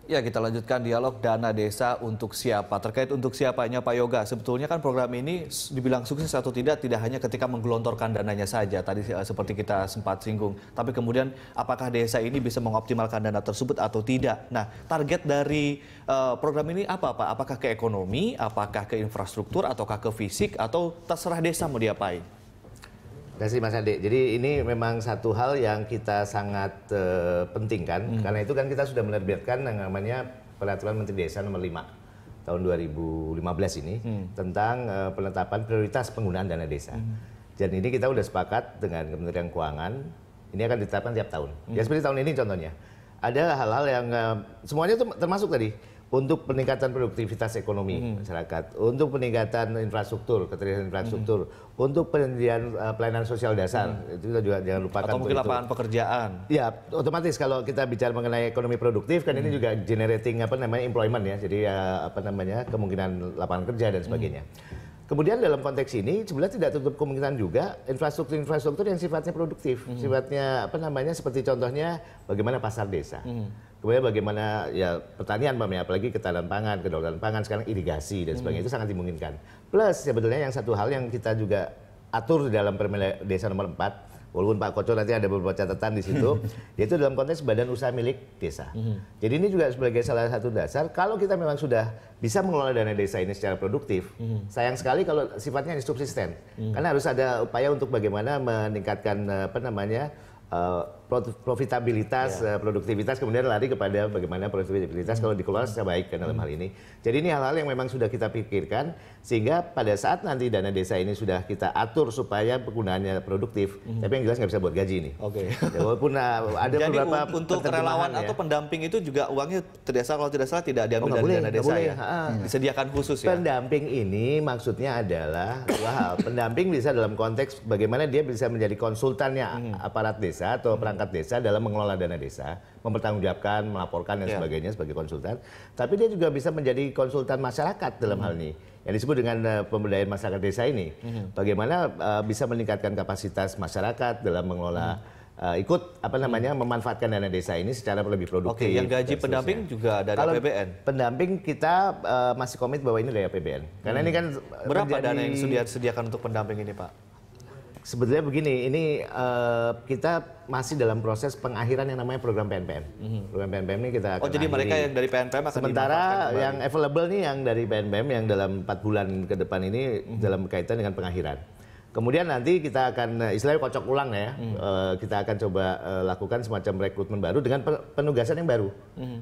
Ya, kita lanjutkan dialog dana desa untuk siapa. Terkait untuk siapanya Pak Yoga, sebetulnya kan program ini dibilang sukses atau tidak hanya ketika menggelontorkan dananya saja. Tadi seperti kita sempat singgung. Tapi kemudian apakah desa ini bisa mengoptimalkan dana tersebut atau tidak? Nah, target dari program ini apa Pak? Apakah ke ekonomi, apakah ke infrastruktur, ataukah ke fisik, atau terserah desa mau diapain? Terima kasih Mas Ade. Jadi ini memang satu hal yang kita sangat penting kan, karena itu kan kita sudah menerbitkan yang namanya Peraturan Menteri Desa nomor 5 tahun 2015 ini tentang penetapan prioritas penggunaan dana desa. Dan ini kita sudah sepakat dengan Kementerian Keuangan, ini akan ditetapkan tiap tahun. Ya seperti tahun ini contohnya. Ada hal-hal yang semuanya itu termasuk tadi. Untuk peningkatan produktivitas ekonomi masyarakat, untuk peningkatan infrastruktur, ketersediaan infrastruktur, untuk penyediaan pelayanan sosial dasar, itu kita juga jangan lupakan. Atau mungkin lapangan pekerjaan. Ya, otomatis kalau kita bicara mengenai ekonomi produktif kan ini juga generating employment ya, jadi kemungkinan lapangan kerja dan sebagainya. Kemudian dalam konteks ini sebenarnya tidak tutup kemungkinan juga infrastruktur yang sifatnya produktif, sifatnya seperti contohnya bagaimana pasar desa. Kemudian bagaimana ya pertanian apalagi ketahanan pangan, kedaulatan pangan, sekarang irigasi dan sebagainya itu sangat dimungkinkan. Plus sebetulnya yang satu hal yang kita juga atur di dalam Permen Desa nomor 4, walaupun Pak Koco nanti ada beberapa catatan di situ, yaitu dalam konteks badan usaha milik desa. Jadi ini juga sebagai salah satu dasar kalau kita memang sudah bisa mengelola dana desa ini secara produktif. Sayang sekali kalau sifatnya subsisten. Karena harus ada upaya untuk bagaimana meningkatkan profitabilitas, produktivitas, kemudian lari kepada bagaimana produktivitas kalau dikelola secara baik kan dalam hal ini. Jadi ini hal-hal yang memang sudah kita pikirkan sehingga pada saat nanti dana desa ini sudah kita atur supaya penggunaannya produktif, tapi yang jelas nggak bisa buat gaji ini. Oke. Ya, walaupun ada jadi beberapa untuk relawan atau pendamping itu juga uangnya kalau tidak salah tidak diambil dari dana desa ya? Disediakan khusus ya? Pendamping ini maksudnya adalah dua hal. Pendamping bisa dalam konteks bagaimana dia bisa menjadi konsultannya aparat desa atau perangkat desa dalam mengelola dana desa, mempertanggungjawabkan, melaporkan dan sebagainya sebagai konsultan. Tapi dia juga bisa menjadi konsultan masyarakat dalam hal ini, yang disebut dengan pemberdayaan masyarakat desa ini. Bagaimana bisa meningkatkan kapasitas masyarakat dalam mengelola memanfaatkan dana desa ini secara lebih produktif. Oke, yang gaji pendamping juga dari APBN? Pendamping kita masih komit bahwa ini dari APBN. Karena ini kan berapa dana yang sudah disediakan untuk pendamping ini, Pak? Sebetulnya begini, ini kita masih dalam proses pengakhiran yang namanya program PNPM. Program PNPM ini kita akan jadi mereka yang dari PNPM akan sementara yang available nih yang dari PNPM yang dalam 4 bulan ke depan ini dalam kaitan dengan pengakhiran. Kemudian nanti kita akan istilahnya kocok ulang ya, kita akan coba lakukan semacam rekrutmen baru dengan penugasan yang baru.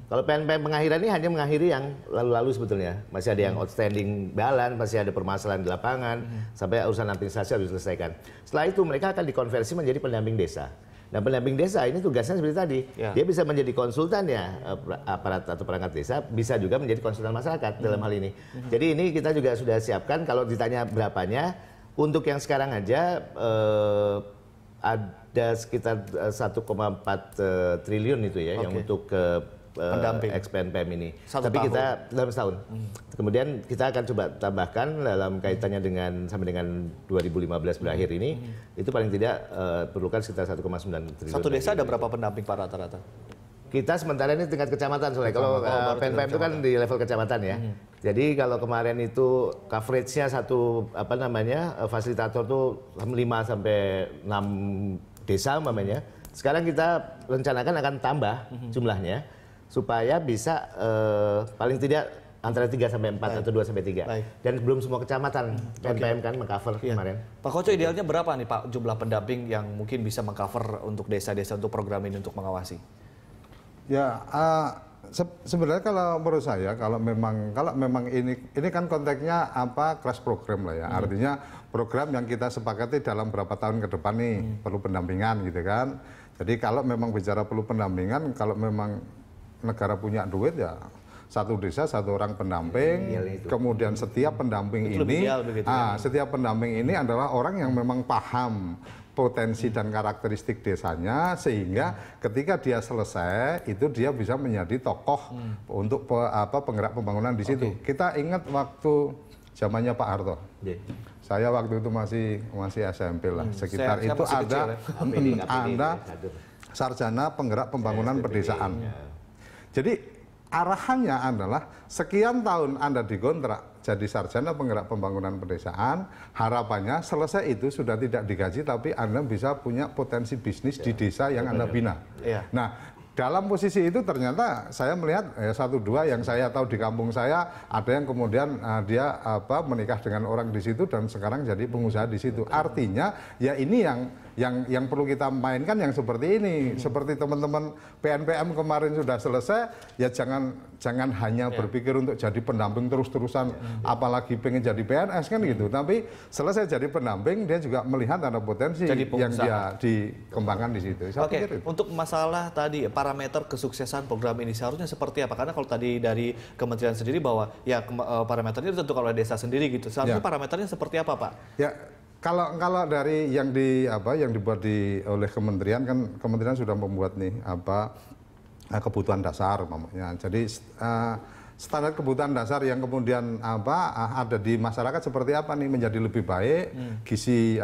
Kalau PNPM pengakhiran ini hanya mengakhiri yang lalu-lalu sebetulnya, masih ada yang outstanding balance, masih ada permasalahan di lapangan, sampai urusan administrasi harus diselesaikan. Setelah itu mereka akan dikonversi menjadi pendamping desa. Nah pendamping desa ini tugasnya seperti tadi, dia bisa menjadi konsultan ya aparat atau perangkat desa, bisa juga menjadi konsultan masyarakat dalam hal ini. Jadi ini kita juga sudah siapkan, kalau ditanya berapanya, untuk yang sekarang aja ada sekitar 1,4 triliun itu ya yang untuk ex-PNPM ini. Tapi kita dalam setahun. Kemudian kita akan coba tambahkan dalam kaitannya dengan sampai dengan 2015 berakhir ini, itu paling tidak perlukan sekitar 1,9 triliun. Satu desa ada berapa pendamping Pak rata-rata? Kita sementara ini tingkat kecamatan soalnya. Kalau PNPM itu kan di level kecamatan ya. Jadi kalau kemarin itu coverage-nya fasilitator tuh 5 sampai 6 desa umpamanya. Sekarang kita rencanakan akan tambah jumlahnya supaya bisa paling tidak antara 3 sampai 4 atau 2 sampai 3. Dan belum semua kecamatan PNPM kan mengcover kemarin. Pak Koco, idealnya berapa nih Pak jumlah pendamping yang mungkin bisa mengcover untuk desa-desa untuk program ini untuk mengawasi? Ya, sebenarnya kalau menurut saya kalau memang ini kan konteksnya crash program lah ya. Artinya program yang kita sepakati dalam berapa tahun ke depan nih perlu pendampingan gitu kan. Jadi kalau memang bicara perlu pendampingan, kalau memang negara punya duit ya satu desa satu orang pendamping, kemudian setiap pendamping setiap pendamping ini adalah orang yang memang paham potensi dan karakteristik desanya, sehingga ketika dia selesai itu dia bisa menjadi tokoh untuk penggerak pembangunan di situ. Kita ingat waktu zamannya Pak Harto. Saya waktu itu masih SMP lah, sekitar itu ada sarjana penggerak pembangunan pedesaan. Jadi arahannya adalah sekian tahun Anda dikontrak jadi sarjana penggerak pembangunan pedesaan, harapannya selesai itu sudah tidak digaji tapi Anda bisa punya potensi bisnis di desa yang Anda bina. Nah, dalam posisi itu ternyata saya melihat satu dua yang saya tahu di kampung saya ada yang kemudian dia menikah dengan orang di situ dan sekarang jadi pengusaha di situ. Artinya ya ini yang perlu kita mainkan yang seperti ini. Seperti teman-teman PNPM kemarin sudah selesai, ya jangan hanya berpikir untuk jadi pendamping terus-terusan, apalagi pengen jadi PNS kan gitu. Tapi selesai jadi pendamping dia juga melihat ada potensi yang dia dikembangkan di situ. Oke, untuk masalah tadi parameter kesuksesan program ini seharusnya seperti apa? Karena kalau tadi dari kementerian sendiri bahwa ya parameternya ditentukan oleh desa sendiri gitu. Seharusnya parameternya seperti apa, Pak? Ya, kalau dari yang dibuat oleh kementerian kan kementerian sudah membuat nih kebutuhan dasar umpamanya. Jadi standar kebutuhan dasar yang kemudian ada di masyarakat seperti apa nih menjadi lebih baik, gizi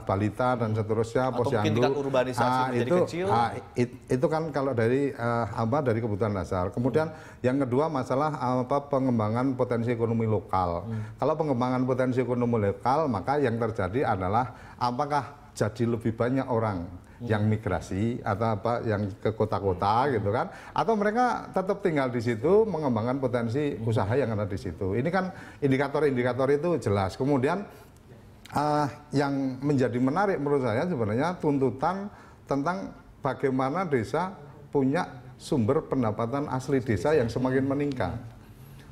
balita dan seterusnya, posyandu. Tingkat urbanisasi menjadi kecil. Itu kan kalau dari dari kebutuhan dasar. Kemudian yang kedua masalah pengembangan potensi ekonomi lokal. Kalau pengembangan potensi ekonomi lokal maka yang terjadi adalah apakah jadi lebih banyak orang yang migrasi atau yang ke kota-kota gitu kan, atau mereka tetap tinggal di situ mengembangkan potensi usaha yang ada di situ. Ini kan indikator-indikator itu jelas. Kemudian yang menjadi menarik menurut saya sebenarnya tuntutan tentang bagaimana desa punya sumber pendapatan asli desa yang semakin meningkat.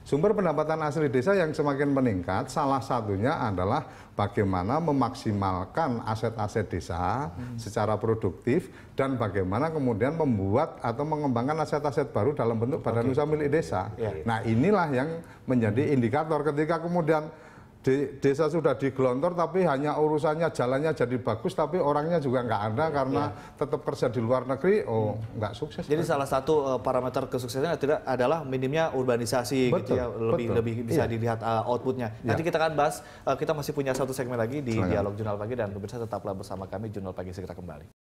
Sumber pendapatan asli desa yang semakin meningkat, salah satunya adalah bagaimana memaksimalkan aset-aset desa secara produktif dan bagaimana kemudian membuat atau mengembangkan aset-aset baru dalam bentuk badan usaha milik desa. Nah, inilah yang menjadi indikator ketika kemudian desa sudah digelontor tapi hanya urusannya jalannya jadi bagus tapi orangnya juga nggak ada karena tetap kerja di luar negeri, nggak sukses. Jadi salah satu parameter kesuksesannya adalah minimnya urbanisasi. Betul, gitu ya, lebih bisa dilihat outputnya. Nanti kita akan bahas, kita masih punya satu segmen lagi di Dialog Jurnal Pagi dan pemirsa tetaplah bersama kami, Jurnal Pagi segera kembali.